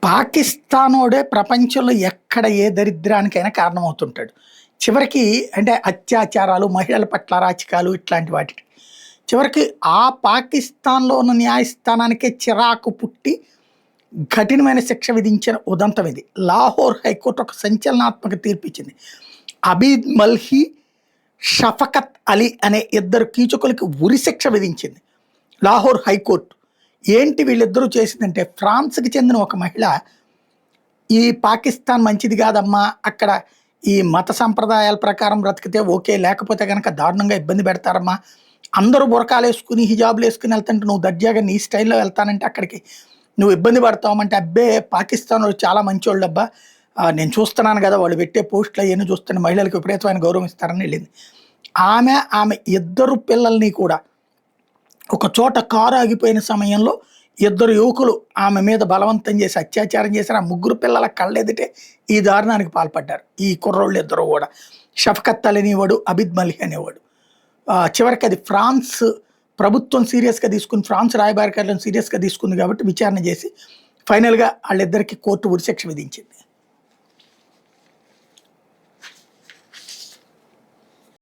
పాకిస్తానోడే ప్రపంచంలో ఎక్కడ ఏ దరిద్రానికైనా కారణమవుతుంటాడు. చివరికి అంటే అత్యాచారాలు, మహిళల పట్ల అరాచకాలు ఇట్లాంటి వాటికి. చివరికి ఆ పాకిస్తాన్‌లో ఉన్న న్యాయస్థానానికే చిరాకు పుట్టి కఠినమైన శిక్ష విధించిన ఉదంతం ఇది. లాహోర్ హైకోర్టు ఒక సంచలనాత్మక తీర్పిచ్చింది. అబీద్ మల్హి, షఫకత్ అలీ అనే ఇద్దరు కీచకులకి ఉరిశిక్ష విధించింది లాహోర్ హైకోర్టు. ఏంటి వీళ్ళిద్దరూ చేసిందంటే, ఫ్రాన్స్‌కి చెందిన ఒక మహిళ ఈ పాకిస్తాన్ మంచిది కాదమ్మా, అక్కడ ఈ మత సంప్రదాయాల ప్రకారం బ్రతికితే ఓకే, లేకపోతే గనక దారుణంగా ఇబ్బంది పెడతారమ్మా, అందరూ బురకాలేసుకుని హిజాబులు వేసుకుని వెళ్తుంటే నువ్వు దర్జాగా నీ స్టైల్లో వెళ్తానంటే అక్కడికి నువ్వు ఇబ్బంది పడతావంటే, అబ్బే పాకిస్తాన్ వాళ్ళు చాలా మంచోళ్ళు అబ్బా, నేను చూస్తున్నాను కదా వాళ్ళు పెట్టే పోస్టులు అవన్నీ చూస్తున్న మహిళలకు విపరీతమైన గౌరవం ఇస్తారని వెళ్ళింది. ఆమె ఇద్దరు పిల్లల్ని కూడా ఒక చోట కారు ఆగిపోయిన సమయంలో ఇద్దరు యువకులు ఆమె మీద బలవంతం చేసి అత్యాచారం చేశారు. ఆ ముగ్గురు పిల్లల కళ్ళెదుటే ఈ దారుణానికి పాల్పడ్డారు ఈ కుర్రోళ్ళు ఇద్దరు కూడా. షఫకత్ అలీ అనేవాడు, అబిద్ మలిహ్ అనేవాడు. చివరికి అది ఫ్రాన్స్ ప్రభుత్వం సీరియస్గా తీసుకుని, ఫ్రాన్స్ రాయబారికారులను సీరియస్గా తీసుకుంది కాబట్టి విచారణ చేసి ఫైనల్గా వాళ్ళిద్దరికి కోర్టు ఉరిశిక్ష విధించింది.